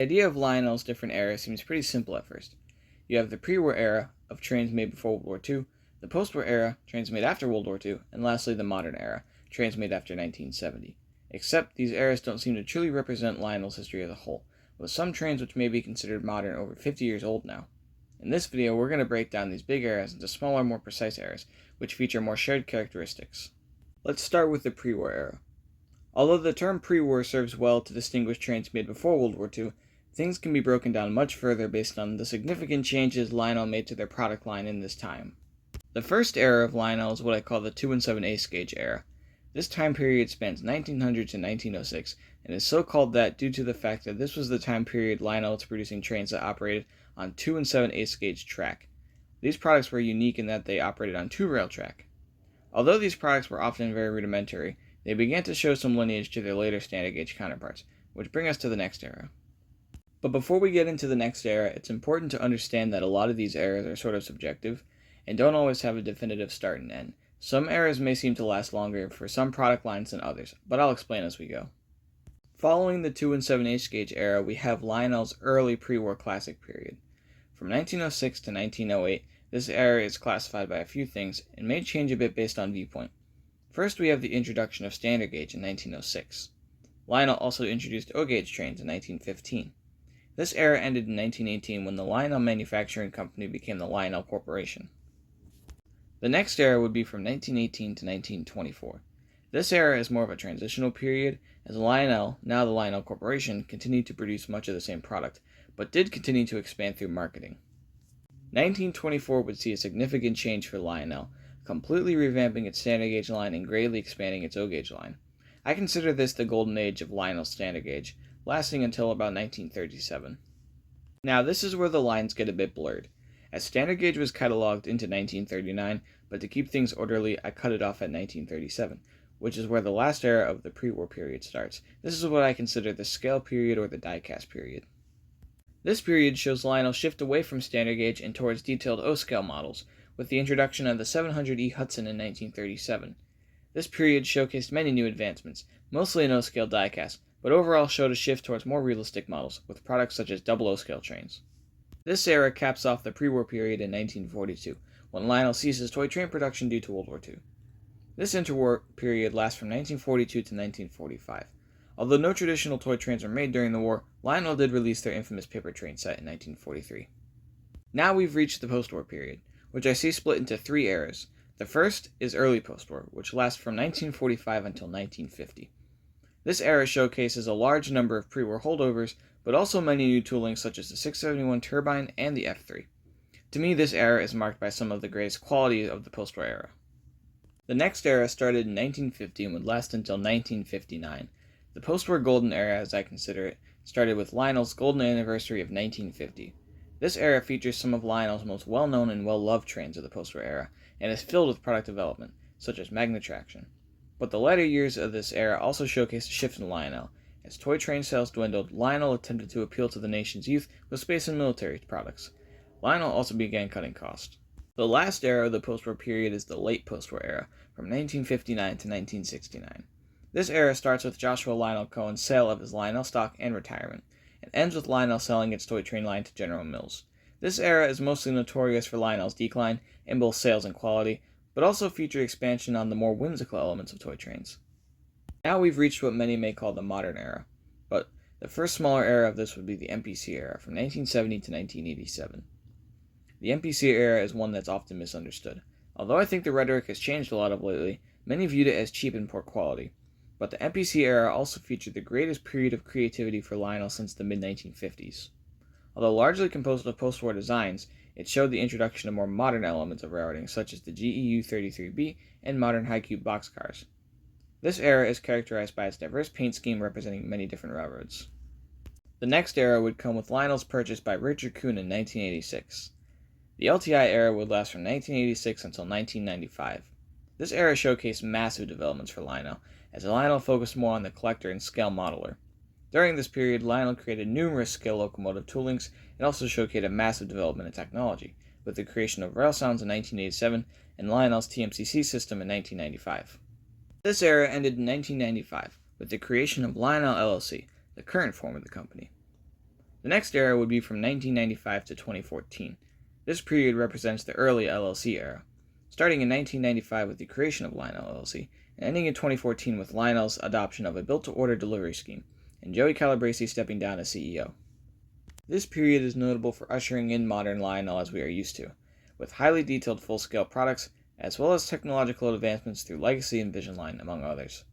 The idea of Lionel's different eras seems pretty simple at first. You have the pre-war era of trains made before World War II, the post-war era, trains made after World War II, and lastly the modern era, trains made after 1970. Except these eras don't seem to truly represent Lionel's history as a whole, with some trains which may be considered modern over 50 years old now. In this video, we're going to break down these big eras into smaller, more precise eras, which feature more shared characteristics. Let's start with the pre-war era. Although the term pre-war serves well to distinguish trains made before World War II, things can be broken down much further based on the significant changes Lionel made to their product line in this time. The first era of Lionel is what I call the 2 7/8 gauge era. This time period spans 1900 to 1906 and is so called that due to the fact that this was the time period Lionel was producing trains that operated on 2 7/8 gauge track. These products were unique in that they operated on two rail track. Although these products were often very rudimentary, they began to show some lineage to their later standard gauge counterparts, which bring us to the next era. But before we get into the next era, it's important to understand that a lot of these eras are sort of subjective and don't always have a definitive start and end. Some eras may seem to last longer for some product lines than others, but I'll explain as we go. Following the 2 7/8 gauge era, we have Lionel's early pre-war classic period. From 1906 to 1908, this era is classified by a few things and may change a bit based on viewpoint. First, we have the introduction of standard gauge in 1906. Lionel also introduced O-gauge trains in 1915. This era ended in 1918 when the Lionel Manufacturing Company became the Lionel Corporation. The next era would be from 1918 to 1924. This era is more of a transitional period, as Lionel, now the Lionel Corporation, continued to produce much of the same product, but did continue to expand through marketing. 1924 would see a significant change for Lionel, completely revamping its standard gauge line and greatly expanding its O-gauge line. I consider this the golden age of Lionel's standard gauge, lasting until about 1937. Now this is where the lines get a bit blurred, as standard gauge was cataloged into 1939, but to keep things orderly I cut it off at 1937, which is where the last era of the pre-war period starts. This is what I consider the scale period or the die-cast period. This period shows Lionel shift away from standard gauge and towards detailed O-scale models, with the introduction of the 700E Hudson in 1937. This period showcased many new advancements, mostly in O-scale die-cast, but overall showed a shift towards more realistic models, with products such as double O-scale trains. This era caps off the pre-war period in 1942, when Lionel ceases toy train production due to World War II. This interwar period lasts from 1942 to 1945. Although no traditional toy trains were made during the war, Lionel did release their infamous paper train set in 1943. Now we've reached the post-war period, which I see split into three eras. The first is early post-war, which lasts from 1945 until 1950. This era showcases a large number of pre-war holdovers, but also many new tooling such as the 671 turbine and the F3. To me, this era is marked by some of the greatest qualities of the post-war era. The next era started in 1950 and would last until 1959. The post-war golden era, as I consider it, started with Lionel's golden anniversary of 1950. This era features some of Lionel's most well-known and well-loved trains of the post-war era, and is filled with product development, such as magnet traction. But the latter years of this era also showcased a shift in Lionel. As toy train sales dwindled, Lionel attempted to appeal to the nation's youth with space and military products. Lionel also began cutting costs. The last era of the post-war period is the late post-war era, from 1959 to 1969. This era starts with Joshua Lionel Cohen's sale of his Lionel stock and retirement, and ends with Lionel selling its toy train line to General Mills. This era is mostly notorious for Lionel's decline in both sales and quality, but also featured expansion on the more whimsical elements of toy trains. Now we've reached what many may call the modern era, but the first smaller era of this would be the MPC era, from 1970 to 1987. The MPC era is one that's often misunderstood. Although I think the rhetoric has changed a lot of lately, many viewed it as cheap and poor quality. But the MPC era also featured the greatest period of creativity for Lionel since the mid-1950s. Although largely composed of post-war designs, it showed the introduction of more modern elements of railroading, such as the GEU-33B and modern high-cube boxcars. This era is characterized by its diverse paint scheme representing many different railroads. The next era would come with Lionel's purchase by Richard Kuhn in 1986. The LTI era would last from 1986 until 1995. This era showcased massive developments for Lionel, as Lionel focused more on the collector and scale modeler. During this period, Lionel created numerous scale locomotive toolings and also showcased a massive development in technology, with the creation of rail sounds in 1987 and Lionel's TMCC system in 1995. This era ended in 1995 with the creation of Lionel LLC, the current form of the company. The next era would be from 1995 to 2014. This period represents the early LLC era, starting in 1995 with the creation of Lionel LLC, and ending in 2014 with Lionel's adoption of a built-to-order delivery scheme, and Joey Calabrese stepping down as CEO. This period is notable for ushering in modern Lionel as we are used to, with highly detailed full-scale products, as well as technological advancements through Legacy and Vision Line, among others.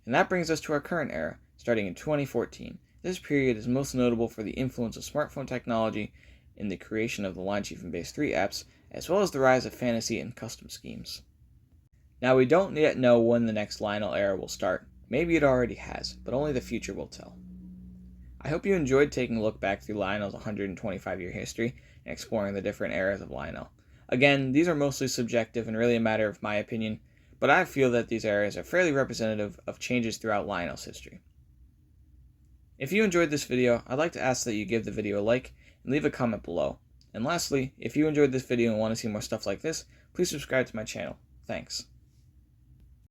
And that brings us to our current era, starting in 2014. This period is most notable for the influence of smartphone technology in the creation of the Linechief and Base 3 apps, as well as the rise of fantasy and custom schemes. Now, we don't yet know when the next Lionel era will start. Maybe it already has, but only the future will tell. I hope you enjoyed taking a look back through Lionel's 125-year history and exploring the different eras of Lionel. Again, these are mostly subjective and really a matter of my opinion, but I feel that these eras are fairly representative of changes throughout Lionel's history. If you enjoyed this video, I'd like to ask that you give the video a like and leave a comment below. And lastly, if you enjoyed this video and want to see more stuff like this, please subscribe to my channel. Thanks.